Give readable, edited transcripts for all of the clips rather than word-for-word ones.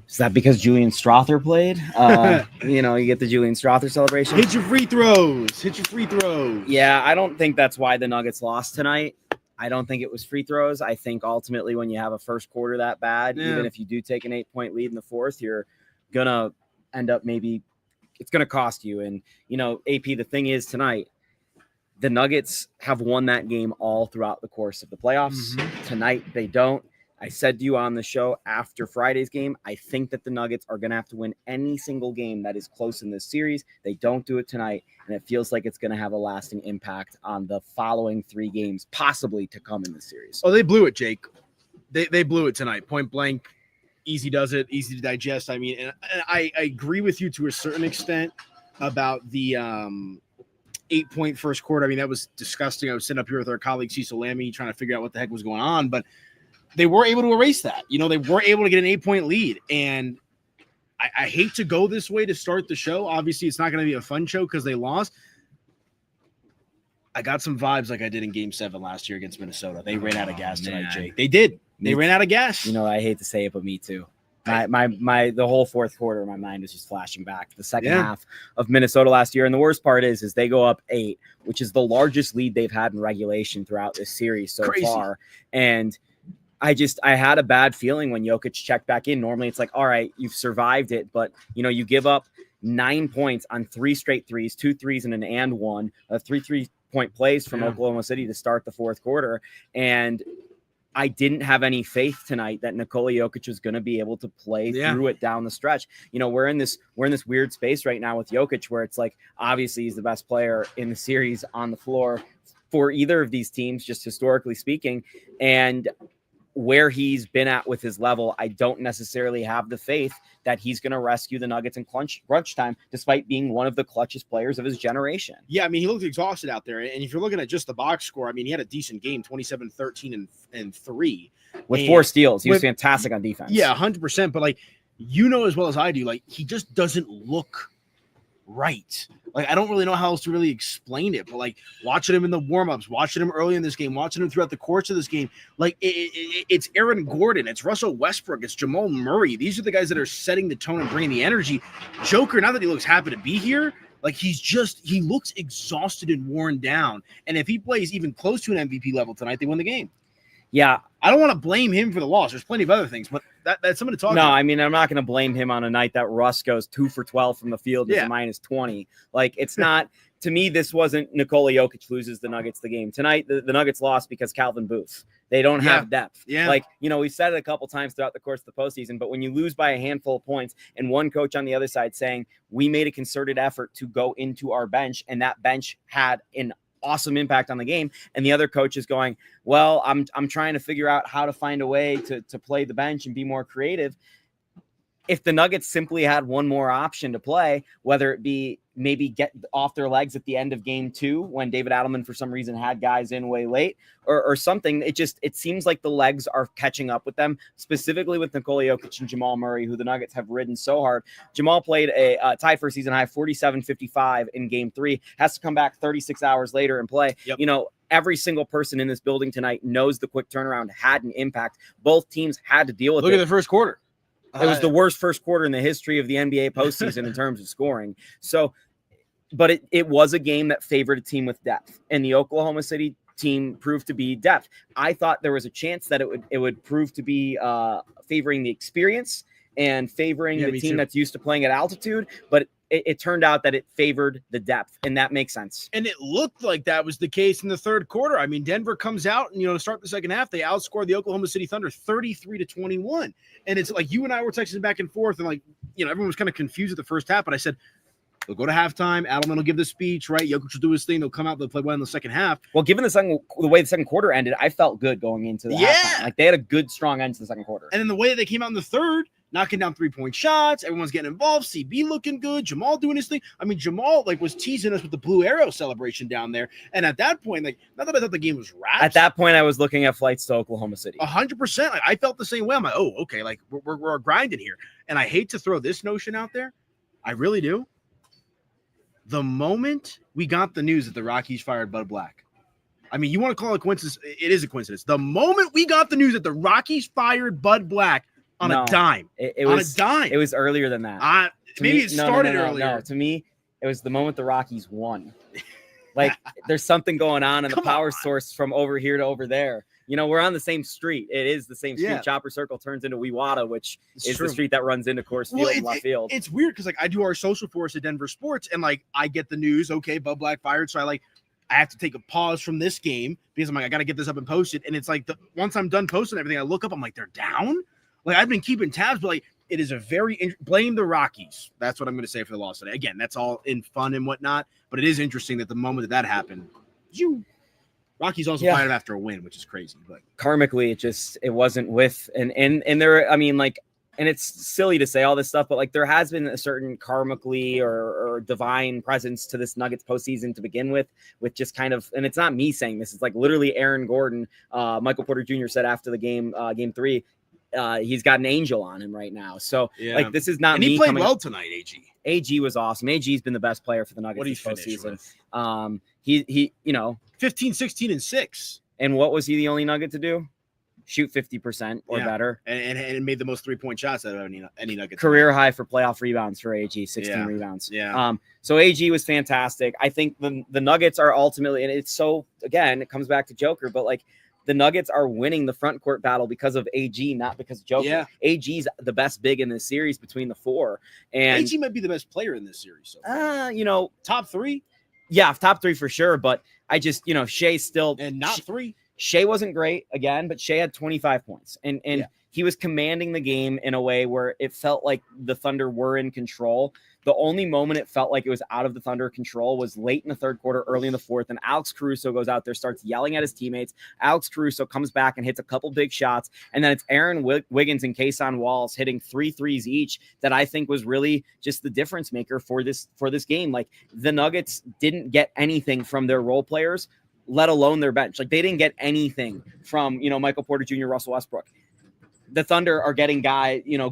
Is that because Julian Strother played? You get the Julian Strother celebration. Hit your free throws. Yeah, I don't think that's why the Nuggets lost tonight. I don't think it was free throws. I think ultimately when you have a first quarter that bad, even if you do take an 8-point lead in the fourth, you're going to end up it's going to cost you. And, AP, the thing is tonight, the Nuggets have won that game all throughout the course of the playoffs. Mm-hmm. Tonight, they don't. I said to you on the show after Friday's game, I think that the Nuggets are going to have to win any single game that is close in this series. They don't do it tonight, and it feels like it's going to have a lasting impact on the following 3 games, possibly to come in the series. Oh, they blew it, Jake. They blew it tonight. Point blank. Easy does it. Easy to digest. I mean, and I agree with you to a certain extent about the 8-point first quarter. I mean, that was disgusting. I was sitting up here with our colleague Cecil Lammy trying to figure out what the heck was going on, but they were able to erase that. They were able to get an 8-point lead. And I hate to go this way to start the show. Obviously, it's not going to be a fun show because they lost. I got some vibes like I did in Game 7 last year against Minnesota. They ran out of gas tonight, Jake. They did. They ran out of gas. I hate to say it, but me too. The whole fourth quarter, my mind was just flashing back to the second half of Minnesota last year. And the worst part is they go up 8, which is the largest lead they've had in regulation throughout this series so far. And I had a bad feeling when Jokic checked back in. Normally it's like, all right, you've survived it. But, you give up 9 points on 3 straight threes, 2 threes and an and one, 3 3-point plays from Oklahoma City to start the fourth quarter. And I didn't have any faith tonight that Nikola Jokic was going to be able to play through it down the stretch. We're in this weird space right now with Jokic where it's like, obviously he's the best player in the series on the floor for either of these teams, just historically speaking. And where he's been at with his level, I don't necessarily have the faith that he's going to rescue the Nuggets in crunch time, despite being one of the clutchest players of his generation. Yeah, I mean, he looked exhausted out there. And if you're looking at just the box score, I mean, he had a decent game, 27, 13, and 3. With 4 steals. He was fantastic on defense. Yeah, 100%. But, as well as I do, he just doesn't look right. I don't really know how else to really explain it, but watching him in the warm-ups, watching him early in this game, watching him throughout the course of this game, it's Aaron Gordon, it's Russell Westbrook, it's Jamal Murray. These are the guys that are setting the tone and bringing the energy. Joker, now that he looks happy to be here, he looks exhausted and worn down. And if he plays even close to an MVP level tonight, they win the game. Yeah. I don't want to blame him for the loss. There's plenty of other things, but that's something to talk about. No, I mean, I'm not going to blame him on a night that Russ goes 2 for 12 from the field with a minus 20. It's not, to me, this wasn't Nikola Jokic loses the Nuggets the game. Tonight, the Nuggets lost because Calvin Booth. They don't have depth. Yeah. We've said it a couple times throughout the course of the postseason, but when you lose by a handful of points and one coach on the other side saying, we made a concerted effort to go into our bench, and that bench had an awesome impact on the game, and the other coach is going, well, I'm trying to figure out how to find a way to play the bench and be more creative. If the Nuggets simply had one more option to play, whether it be maybe get off their legs at the end of game 2 when David Adelman for some reason had guys in way late or something, it seems like the legs are catching up with them, specifically with Nikola Jokic and Jamal Murray, who the Nuggets have ridden so hard. Jamal played a tie for season high 47-55 in game 3, has to come back 36 hours later and play. Yep. Every single person in this building tonight knows the quick turnaround had an impact. Both teams had to deal with it. Look at the first quarter. It was the worst first quarter in the history of the NBA postseason in terms of scoring. So, but it was a game that favored a team with depth, and the Oklahoma City team proved to be depth. I thought there was a chance that it would prove to be favoring the experience and favoring the team that's used to playing at altitude, but it turned out that it favored the depth, and that makes sense. And it looked like that was the case in the third quarter. I mean, Denver comes out and, to start the second half, they outscored the Oklahoma City Thunder 33-21. And it's like you and I were texting back and forth, and everyone was kind of confused at the first half, but I said, they'll go to halftime. Adelman will give the speech, right? Jokic will do his thing. They'll come out. They'll play well in the second half. Well, given the way the second quarter ended, I felt good going into the halftime. They had a good, strong end to the second quarter. And then the way that they came out in the third, knocking down 3-point shots, everyone's getting involved. CB looking good. Jamal doing his thing. I mean, Jamal was teasing us with the Blue Arrow celebration down there. And at that point, not that I thought the game was wrapped. At that point, I was looking at flights to Oklahoma City. 100%. I felt the same way. I'm like, oh, okay, we're grinding here. And I hate to throw this notion out there. I really do. The moment we got the news that the Rockies fired Bud Black, I mean, you want to call it a coincidence? It is a coincidence. The moment we got the news that the Rockies fired Bud Black, on a dime. It on was a dime. It was earlier than that. Maybe it started earlier. No, to me, it was the moment the Rockies won. Like there's something going on in the power source from over here to over there. We're on the same street. It is the same street. Yeah. Chopper Circle turns into Wewata, which is the street that runs into Coors Field and left field. It's weird because I do our social for us at Denver Sports, and I get the news. Okay, Bud Black fired, so I have to take a pause from this game because I got to get this up and posted. And it's once I'm done posting everything, I look up, I'm like, they're down. I've been keeping tabs, but it is a blame the Rockies. That's what I'm going to say for the loss today. Again, that's all in fun and whatnot, but it is interesting that the moment that happened, Rockies also fired after a win, which is crazy. But karmically, it wasn't with and there. And it's silly to say all this stuff, but there has been a certain karmically or divine presence to this Nuggets postseason to begin with just kind of, and it's not me saying this, it's literally Aaron Gordon, Michael Porter Jr. said after the game 3, he's got an angel on him right now. So this is not and me. He played well tonight. AG was awesome. AG's been the best player for the Nuggets this postseason. He 15, 16, and 6. And what was he the only Nugget to do? Shoot 50% or better. And made the most 3-point shots out of any Nuggets. Career high for playoff rebounds for AG, 16 rebounds. Yeah. So AG was fantastic. I think the Nuggets are ultimately, and it's so, again, it comes back to Joker, but the Nuggets are winning the front court battle because of AG, not because of Joker. Yeah. AG's the best big in this series between the four. And AG might be the best player in this series. So top 3? Yeah, top 3 for sure. But I just, Shea still. And not 3. Shea wasn't great again, but Shea had 25 points. And he was commanding the game in a way where it felt like the Thunder were in control. The only moment it felt like it was out of the Thunder control was late in the third quarter, early in the fourth, and Alex Caruso goes out there, starts yelling at his teammates. Alex Caruso comes back and hits a couple big shots, and then it's Aaron Wiggins and Kayson Wallace hitting 3 threes each that I think was really just the difference maker for this game. The Nuggets didn't get anything from their role players, let alone their bench. They didn't get anything from, Michael Porter Jr., Russell Westbrook. The Thunder are getting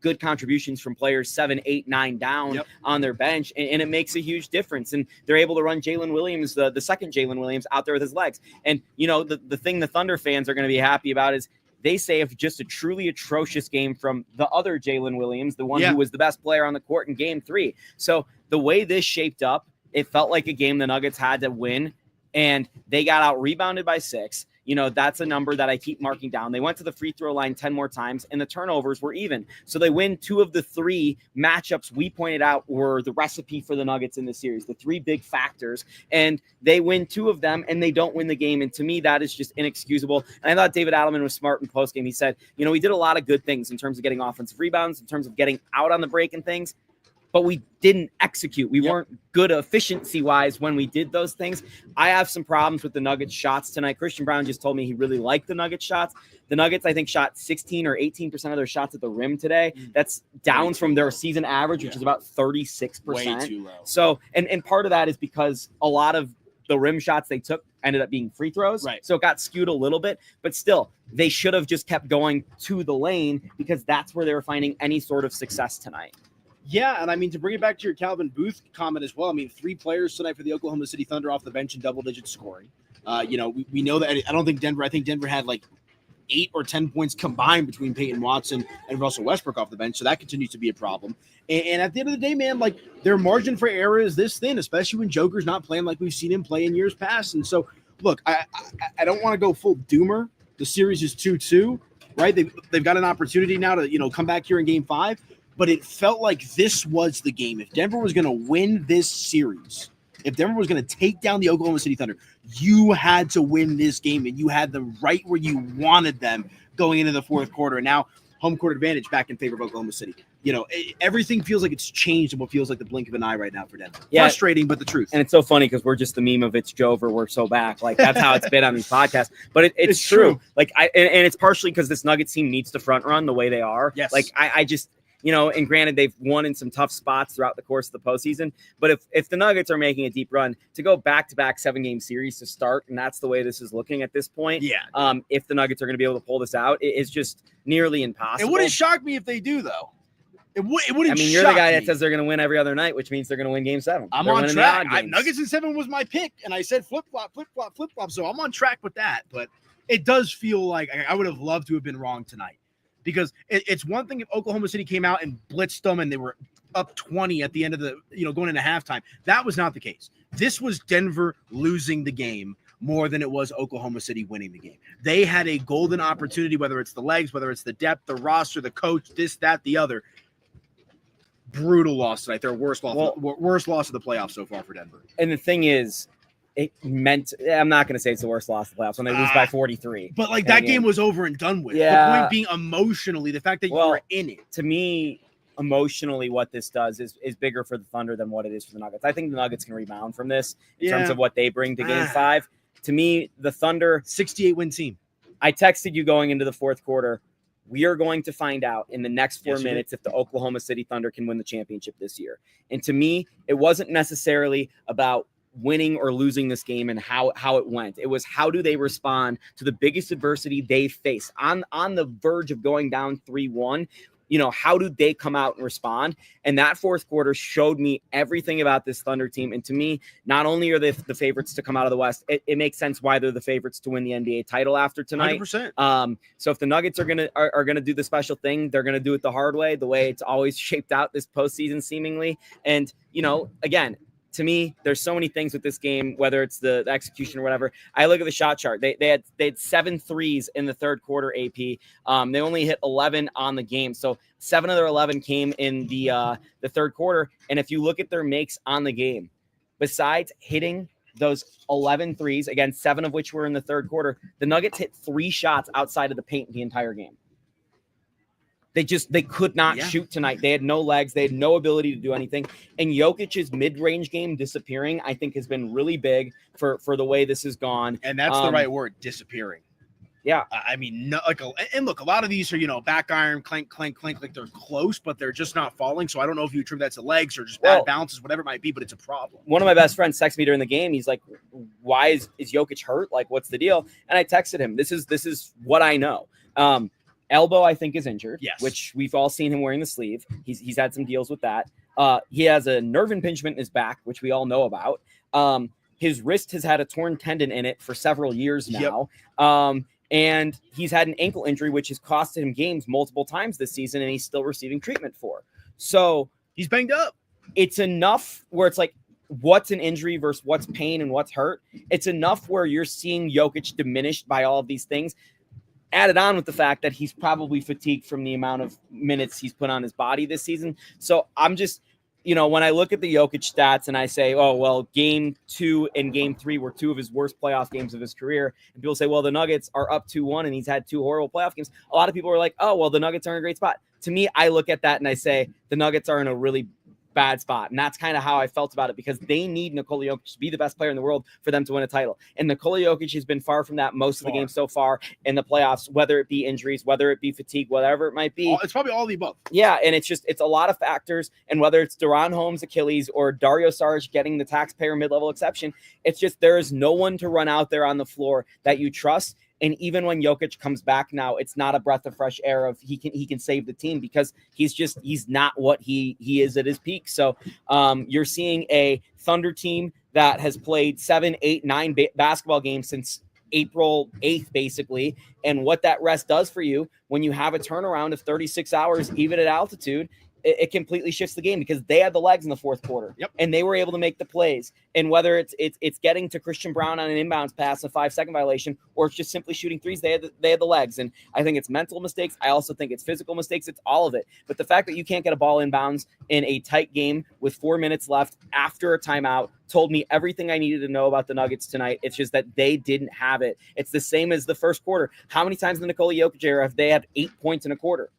good contributions from players 7, 8, 9 down on their bench, and it makes a huge difference. And they're able to run Jalen Williams, the second Jalen Williams, out there with his legs. And, the thing the Thunder fans are going to be happy about is they say if just a truly atrocious game from the other Jalen Williams, the one who was the best player on the court in game 3. So the way this shaped up, it felt like a game the Nuggets had to win, and they got out rebounded by 6. That's a number that I keep marking down. They went to the free throw line 10 more times, and the turnovers were even. So they win 2 of the 3 matchups we pointed out were the recipe for the Nuggets in the series, the 3 big factors. And they win 2 of them, and they don't win the game. And to me, that is just inexcusable. And I thought David Adelman was smart in postgame. He said, we did a lot of good things in terms of getting offensive rebounds, in terms of getting out on the break and things, but we didn't execute. We weren't good efficiency-wise when we did those things. I have some problems with the Nuggets shots tonight. Christian Brown just told me he really liked the Nuggets shots. The Nuggets, I think, shot 16 or 18% of their shots at the rim today. That's down from their season average, which is about 36%. Way too low. So, and part of that is because a lot of the rim shots they took ended up being free throws. Right. So it got skewed a little bit, but still, they should have just kept going to the lane because that's where they were finding any sort of success tonight. Yeah, and to bring it back to your Calvin Booth comment as well, 3 players tonight for the Oklahoma City Thunder off the bench in double-digit scoring. We know that I think Denver had 8 or 10 points combined between Peyton Watson and Russell Westbrook off the bench, so that continues to be a problem. And at the end of the day, man, their margin for error is this thin, especially when Joker's not playing like we've seen him play in years past. And so, look, I don't want to go full doomer. The series is 2-2, right? They've got an opportunity now to come back here in Game 5. But it felt like this was the game. If Denver was going to win this series, if Denver was going to take down the Oklahoma City Thunder, you had to win this game, and you had them right where you wanted them going into the fourth quarter. And now home court advantage back in favor of Oklahoma City. Everything feels like it's changed in what feels like the blink of an eye right now for Denver. Yeah. Frustrating, but the truth. And it's so funny because we're just the meme of it's Jover, we're so back. That's how it's been on these podcasts. But it's true. And it's partially because this Nuggets team needs to front run the way they are. Yes. I just – and granted, they've won in some tough spots throughout the course of the postseason. But if the Nuggets are making a deep run to go back-to-back 7-game series to start, and that's the way this is looking at this point, if the Nuggets are going to be able to pull this out, it is just nearly impossible. It wouldn't shock me if they do, though. It wouldn't. You're the guy that says they're going to win every other night, which means they're going to win Game 7. I'm on track. Nuggets in 7 was my pick, and I said flip-flop. So I'm on track with that. But it does feel like I would have loved to have been wrong tonight. because it's one thing if Oklahoma City came out and blitzed them and they were up 20 at the end of the, going into halftime. That was not the case. This was Denver losing the game more than it was Oklahoma City winning the game. They had a golden opportunity, whether it's the legs, whether it's the depth, the roster, the coach, this, that, the other. Brutal loss tonight. Their worst loss of the playoffs so far for Denver. And the thing is, I'm not going to say it's the worst loss of the playoffs when they lose by 43. But like that game was over and done with. Yeah. The point being emotionally, the fact that you were in it. To me, emotionally, what this does is bigger for the Thunder than what it is for the Nuggets. I think the Nuggets can rebound from this in terms of what they bring to Game 5. To me, the Thunder 68-win team. I texted you going into the fourth quarter. We are going to find out in the next 4 minutes if the Oklahoma City Thunder can win the championship this year. And to me, it wasn't necessarily about winning or losing this game and how it went. It was how do they respond to the biggest adversity they face on the verge of going down 3-1. How do they come out and respond? And that fourth quarter showed me everything about this Thunder team. And to me, not only are they the favorites to come out of the West, it makes sense why they're the favorites to win the NBA title after tonight. 100%. So if the Nuggets are gonna do the special thing, they're gonna do it the hard way, the way it's always shaped out this postseason seemingly. And again, to me, there's so many things with this game, whether it's the execution or whatever. I look at the shot chart. They had 7 threes in the third quarter, AP. They only hit 11 on the game. So 7 of their 11 came in the third quarter. And if you look at their makes on the game, besides hitting those 11 threes, again, 7 of which were in the third quarter, the Nuggets hit 3 shots outside of the paint the entire game. They could not shoot tonight. They had no legs. They had no ability to do anything. And Jokic's mid-range game disappearing, I think, has been really big for the way this has gone. And that's the right word, disappearing. Yeah. I mean, and look, a lot of these are, back iron, clank, clank, clank, like they're close, but they're just not falling. So I don't know if you attribute that to legs or just bad bounces, whatever it might be, but it's a problem. One of my best friends texted me during the game. He's like, why is Jokic hurt? Like, what's the deal? And I texted him, this is what I know. Elbow, I think, is injured, which we've all seen him wearing the sleeve. He's had some deals with that. He has a nerve impingement in his back, which we all know about. His wrist has had a torn tendon in it for several years now. And he's had an ankle injury, which has costed him games multiple times this season, and he's still receiving treatment for. So he's banged up. It's enough where it's like, what's an injury versus what's pain and what's hurt? It's enough where you're seeing Jokic diminished by all of these things. Added on with the fact that he's probably fatigued from the amount of minutes he's put on his body this season. So I'm just, when I look at the Jokic stats and I say, oh, well, game 2 and game 3 were 2 of his worst playoff games of his career. And people say, well, the Nuggets are up 2-1 and he's had 2 horrible playoff games. A lot of people are like, oh, well, the Nuggets are in a great spot. To me, I look at that and I say the Nuggets are in a really bad spot. And that's kind of how I felt about it, because they need Nikola Jokic to be the best player in the world for them to win a title. And Nikola Jokic has been far from that most of the game so far in the playoffs, whether it be injuries, whether it be fatigue, whatever it might be. It's probably all the above. Yeah, and it's a lot of factors. And whether it's Deron Holmes' Achilles or Dario Saric getting the taxpayer mid-level exception, it's just there is no one to run out there on the floor that you trust. And even when Jokic comes back now, it's not a breath of fresh air of he can save the team, because he's not what he is at his peak. So you're seeing a Thunder team that has played 7, 8, 9 basketball games since April 8th, basically. And what that rest does for you when you have a turnaround of 36 hours, even at altitude, it completely shifts the game, because they had the legs in the fourth quarter and they were able to make the plays. And whether it's getting to Christian Brown on an inbounds pass, a 5-second violation, or it's just simply shooting threes, they had the legs. And I think it's mental mistakes. I also think it's physical mistakes. It's all of it. But the fact that you can't get a ball inbounds in a tight game with 4 minutes left after a timeout told me everything I needed to know about the Nuggets tonight. It's just that they didn't have it. It's the same as the first quarter. How many times in the Nikola Jokic era have they had 8 points in a quarter?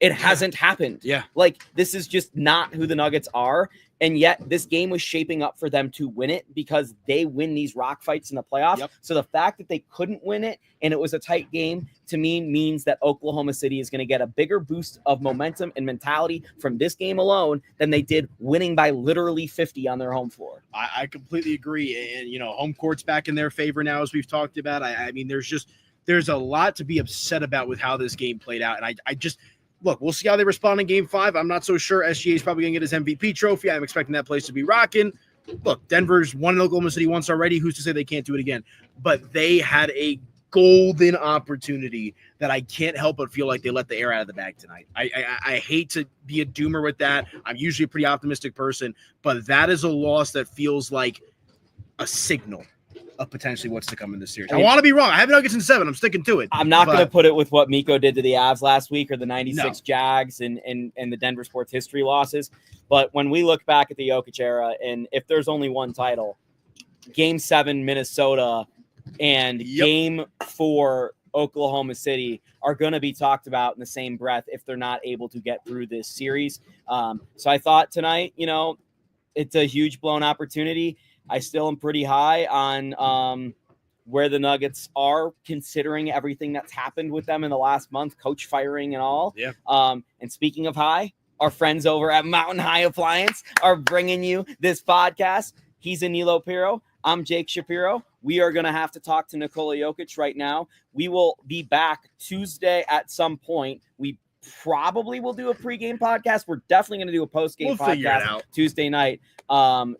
It hasn't happened. Yeah. Like, this is just not who the Nuggets are. And yet this game was shaping up for them to win it, because they win these rock fights in the playoffs. Yep. So the fact that they couldn't win it and it was a tight game, to me, means that Oklahoma City is going to get a bigger boost of momentum and mentality from this game alone than they did winning by literally 50 on their home floor. I completely agree. And, home court's back in their favor now, as we've talked about. I mean, there's a lot to be upset about with how this game played out. And I just, look, we'll see how they respond in game 5. I'm not so sure SGA is probably going to get his MVP trophy. I'm expecting that place to be rocking. Look, Denver's won in Oklahoma City once already. Who's to say they can't do it again? But they had a golden opportunity that I can't help but feel like they let the air out of the bag tonight. I hate to be a doomer with that. I'm usually a pretty optimistic person, but that is a loss that feels like a signal of potentially what's to come in this series. I want to be wrong. I have Nuggets in 7. I'm sticking to it. I'm not going to put it with what Miko did to the Avs last week or the 96 Jags and the Denver sports history losses. But when we look back at the Jokic era, and if there's only one title, Game 7 Minnesota and Game 4 Oklahoma City are going to be talked about in the same breath if they're not able to get through this series. So I thought tonight, it's a huge blown opportunity. I still am pretty high on where the Nuggets are, considering everything that's happened with them in the last month, coach firing and all. Yeah. And speaking of high, our friends over at Mountain High Appliance are bringing you this podcast. He's Aniello Piro. I'm Jake Shapiro. We are going to have to talk to Nikola Jokic right now. We will be back Tuesday at some point. We probably will do a pregame podcast. We're definitely going to do a postgame podcast Tuesday night.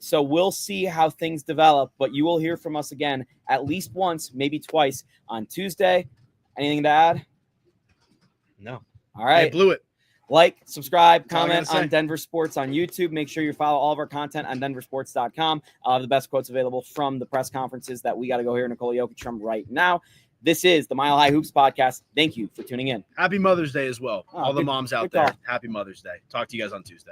So we'll see how things develop, but you will hear from us again at least once, maybe twice on Tuesday. Anything to add? No. All right. I blew it. Like, subscribe, comment on Denver Sports on YouTube. Make sure you follow all of our content on denversports.com. The best quotes available from the press conferences that we got to go hear Nikola Jokic from right now. This is the Mile High Hoops podcast. Thank you for tuning in. Happy Mother's Day as well. All the moms out there. Happy Mother's Day. Talk to you guys on Tuesday.